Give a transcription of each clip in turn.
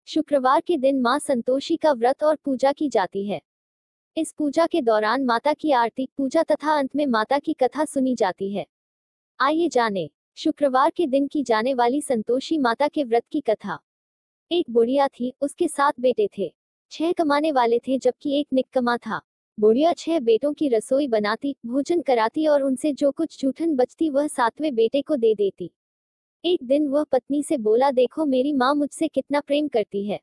शुक्रवार के दिन मां संतोषी का व्रत और पूजा की जाती है। इस पूजा के दौरान माता की आरती, पूजा तथा अंत में माता की कथा सुनी जाती है। आइए जानें, शुक्रवार के दिन की जाने वाली संतोषी माता के व्रत की कथा। एक बुढ़िया थी, उसके 7 बेटे थे। 6 कमाने वाले थे जबकि एक निकम्मा था। बुढ़िया 6 बेटों की रसोई बनाती, भोजन कराती और उनसे जो कुछ जूठन बचती वह 7वें बेटे को दे देती। एक दिन वह पत्नी से बोला, देखो मेरी माँ मुझसे कितना प्रेम करती है।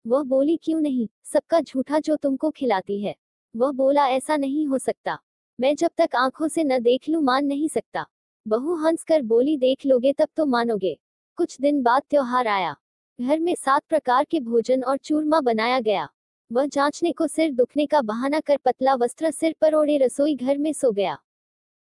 वह बोली, क्यों नहीं, सबका झूठा जो तुमको खिलाती है। वह बोला, ऐसा नहीं हो सकता, मैं जब तक आंखों से न देख लूं मान नहीं सकता। बहू हंसकर बोली, देख लोगे तब तो मानोगे। कुछ दिन बाद त्योहार आया। घर में 7 प्रकार के भोजन और चूरमा बनाया गया। वह जांचने को सिर दुखने का बहाना कर पतला वस्त्र सिर पर ओढ़े रसोई घर में सो गया।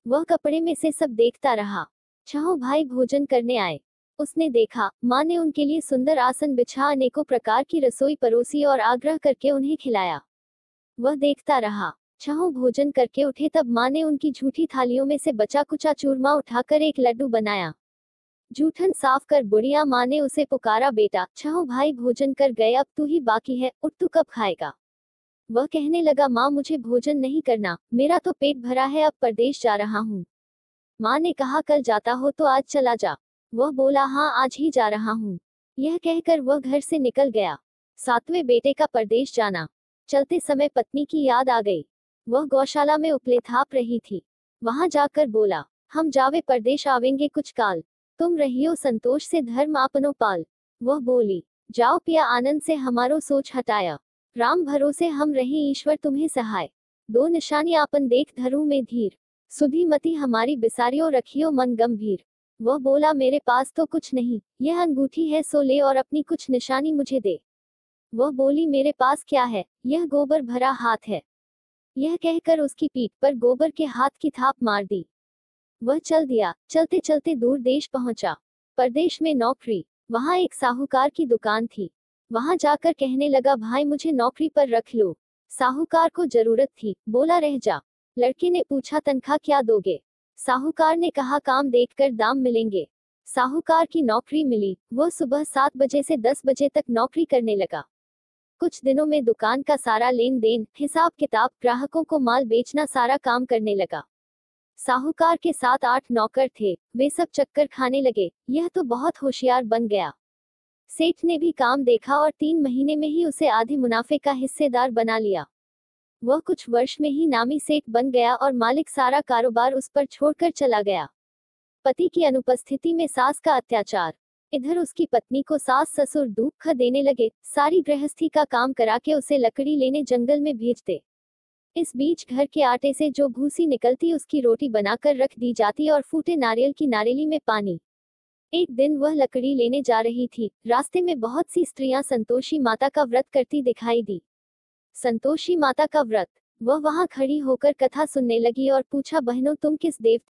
वह कपड़े में से सब देखता रहा। 6 भाई भोजन करने आए। उसने देखा, माँ ने उनके लिए सुंदर आसन बिछा अनेकों प्रकार की रसोई परोसी और आग्रह करके उन्हें खिलाया। वह देखता रहा। 6 भोजन करके उठे तब माँ ने उनकी झूठी थालियों में से बचा कुचा चूरमा उठाकर एक लड्डू बनाया। जूठन साफ कर बुढ़िया माँ ने उसे पुकारा, बेटा 6 भाई भोजन कर गए, अब तू ही बाकी है, उठ तू कब खाएगा। वह कहने लगा, माँ मुझे भोजन नहीं करना, मेरा तो पेट भरा है, अब परदेश जा रहा हूँ। माँ ने कहा, कल जाता हो तो आज चला जा। वह बोला, हाँ आज ही जा रहा हूँ। यह कहकर वह घर से निकल गया। 7वें बेटे का परदेश जाना। चलते समय पत्नी की याद आ गई। वह गौशाला में उपले थाप रही थी। वहां जाकर बोला, हम जावे परदेश आवेंगे कुछ काल, तुम रहियो संतोष से धर्म आपनो पाल। वह बोली, जाओ पिया आनंद से हमारो सोच हटाया, राम भरोसे हम रहे ईश्वर तुम्हें सहाय। 2 निशानी आपन देख धरू में धीर, सुधी मति हमारी बिसारियो रखियो मन गंभीर। वह बोला, मेरे पास तो कुछ नहीं, यह अंगूठी है सो ले और अपनी कुछ निशानी मुझे दे। वह बोली, मेरे पास क्या है, यह गोबर भरा हाथ है। यह कहकर उसकी पीठ पर गोबर के हाथ की थाप मार दी। वह चल दिया। चलते चलते दूर देश पहुंचा। परदेश में नौकरी। वहां एक साहूकार की दुकान थी। वहां जाकर कहने लगा, भाई मुझे नौकरी पर रख लो। साहूकार को जरूरत थी, बोला रह जा। लड़के ने पूछा, तनख्वाह क्या दोगे। साहूकार ने कहा, काम देखकर दाम मिलेंगे। साहूकार की नौकरी मिली। वह सुबह 7 बजे से 10 बजे तक नौकरी करने लगा। कुछ दिनों में दुकान का सारा लेन देन, हिसाब किताब, ग्राहकों को माल बेचना, सारा काम करने लगा। साहूकार के 7-8 नौकर थे, वे सब चक्कर खाने लगे, यह तो बहुत होशियार बन गया। सेठ ने भी काम देखा और 3 महीने में ही उसे आधे मुनाफे का हिस्सेदार बना लिया। वह कुछ वर्ष में ही नामी सेठ बन गया और मालिक सारा कारोबार उस पर छोड़कर चला गया। पति की अनुपस्थिति में सास का अत्याचार। इधर उसकी पत्नी को सास ससुर दुख देने लगे, सारी गृहस्थी का काम करा के उसे लकड़ी लेने जंगल में भेजते। इस बीच घर के आटे से जो भूसी निकलती उसकी रोटी बनाकर रख दी जाती और फूटे नारियल की नारियली में पानी। एक दिन वह लकड़ी लेने जा रही थी। रास्ते में बहुत सी स्त्रियां संतोषी माता का व्रत करती दिखाई दी। संतोषी माता का व्रत। वह वहां खड़ी होकर कथा सुनने लगी और पूछा, बहनों तुम किस देव